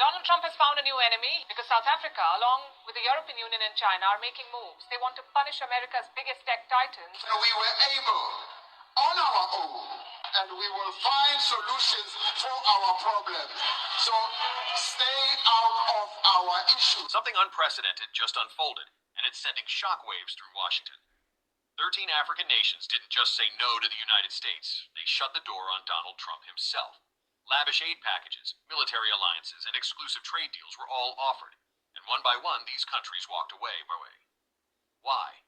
Donald Trump has found a new enemy because South Africa, along with the European Union and China, are making moves. They want to punish America's biggest tech titans. We were able, on our own, and we will find solutions for our problems. So stay out of our issues. Something unprecedented just unfolded, and it's sending shockwaves through Washington. 13 African nations didn't just say no to the United States. They shut the door on Donald Trump himself. Lavish aid packages, military alliances, and exclusive trade deals were all offered, and one by one these countries walked away. Why?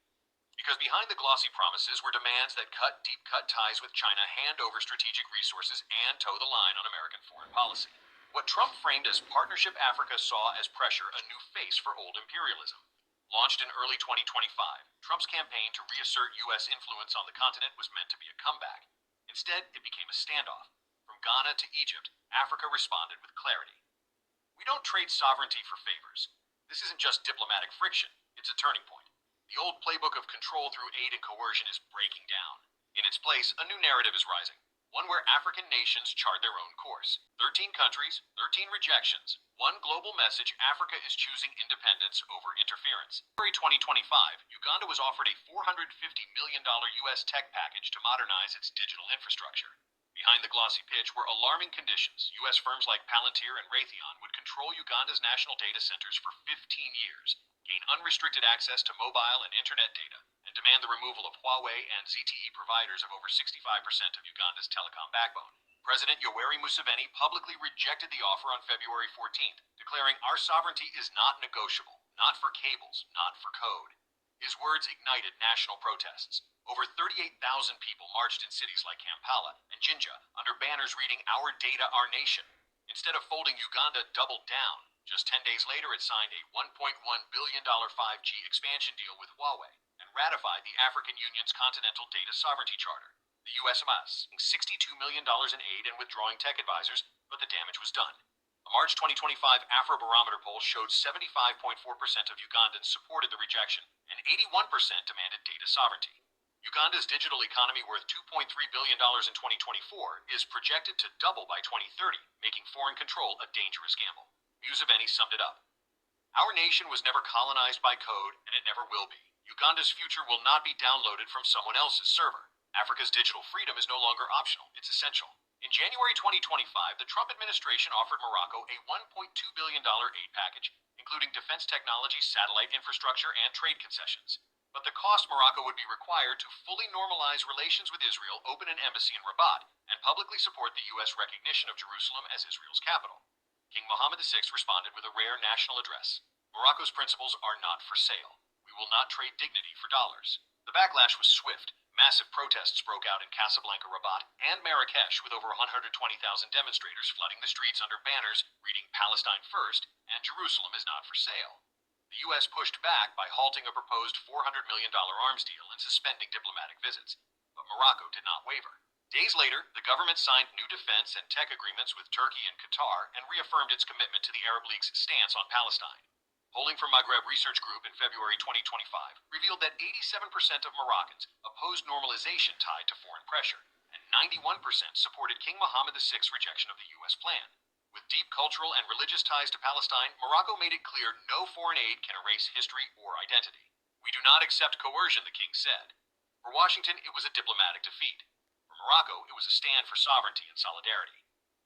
Because behind the glossy promises were demands that cut deep-cut ties with China, hand over strategic resources, and toe the line on American foreign policy. What Trump framed as Partnership Africa saw as pressure a new face for old imperialism. Launched in early 2025, Trump's campaign to reassert U.S. influence on the continent was meant to be a comeback. Instead, it became a standoff. From Ghana to Egypt, Africa responded with clarity. We don't trade sovereignty for favors. This isn't just diplomatic friction, it's a turning point. The old playbook of control through aid and coercion is breaking down. In its place, a new narrative is rising, one where African nations chart their own course. 13 countries, 13 rejections, one global message: Africa is choosing independence over interference. In February 2025, Uganda was offered a $450 million U.S. tech package to modernize its digital infrastructure. Behind the glossy pitch were alarming conditions. U.S. firms like Palantir and Raytheon would control Uganda's national data centers for 15 years, gain unrestricted access to mobile and internet data, and demand the removal of Huawei and ZTE providers of over 65% of Uganda's telecom backbone. President Yoweri Museveni publicly rejected the offer on February 14th, declaring, "Our sovereignty is not negotiable, not for cables, not for code." His words ignited national protests. Over 38,000 people marched in cities like Kampala and Jinja under banners reading, "Our data, our nation." Instead of folding, Uganda doubled down. Just 10 days later, it signed a $1.1 billion 5G expansion deal with Huawei and ratified the African Union's Continental Data Sovereignty Charter. The U.S. amassed $62 million in aid and withdrawing tech advisors, but the damage was done. A March 2025 Afrobarometer poll showed 75.4% of Ugandans supported the rejection, and 81% demanded data sovereignty. Uganda's digital economy, worth $2.3 billion in 2024, is projected to double by 2030, making foreign control a dangerous gamble. Museveni summed it up. "Our nation was never colonized by code, and it never will be. Uganda's future will not be downloaded from someone else's server. Africa's digital freedom is no longer optional, it's essential." In January 2025, the Trump administration offered Morocco a $1.2 billion aid package, including defense technology, satellite infrastructure, and trade concessions. But the cost: Morocco would be required to fully normalize relations with Israel, open an embassy in Rabat, and publicly support the U.S. recognition of Jerusalem as Israel's capital. King Mohammed VI responded with a rare national address. "Morocco's principles are not for sale. We will not trade dignity for dollars." The backlash was swift. Massive protests broke out in Casablanca, Rabat, and Marrakesh, with over 120,000 demonstrators flooding the streets under banners reading "Palestine first" and "Jerusalem is not for sale." The U.S. pushed back by halting a proposed $400 million arms deal and suspending diplomatic visits. But Morocco did not waver. Days later, the government signed new defense and tech agreements with Turkey and Qatar and reaffirmed its commitment to the Arab League's stance on Palestine. Polling from Maghreb Research Group in February 2025 revealed that 87% of Moroccans opposed normalization tied to foreign pressure, and 91% supported King Mohammed VI's rejection of the U.S. plan. With deep cultural and religious ties to Palestine, Morocco made it clear no foreign aid can erase history or identity. "We do not accept coercion," the king said. For Washington, it was a diplomatic defeat. For Morocco, it was a stand for sovereignty and solidarity.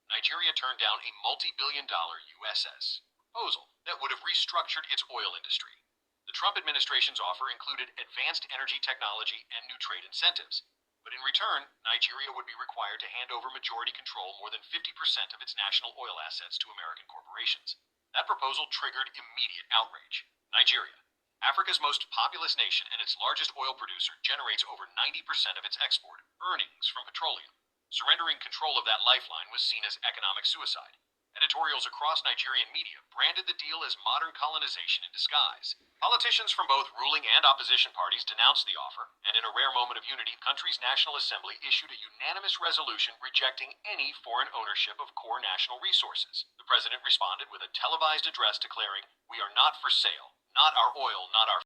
Nigeria turned down a multi-billion-dollar USS proposal that would have restructured its oil industry. The Trump administration's offer included advanced energy technology and new trade incentives. But in return, Nigeria would be required to hand over majority control more than 50% of its national oil assets to American corporations. That proposal triggered immediate outrage. Nigeria, Africa's most populous nation and its largest oil producer, generates over 90% of its export earnings from petroleum. Surrendering control of that lifeline was seen as economic suicide. Editorials across Nigerian media branded the deal as modern colonization in disguise. Politicians from both ruling and opposition parties denounced the offer, and in a rare moment of unity, the country's National Assembly issued a unanimous resolution rejecting any foreign ownership of core national resources. The president responded with a televised address declaring, "We are not for sale. Not our oil, not our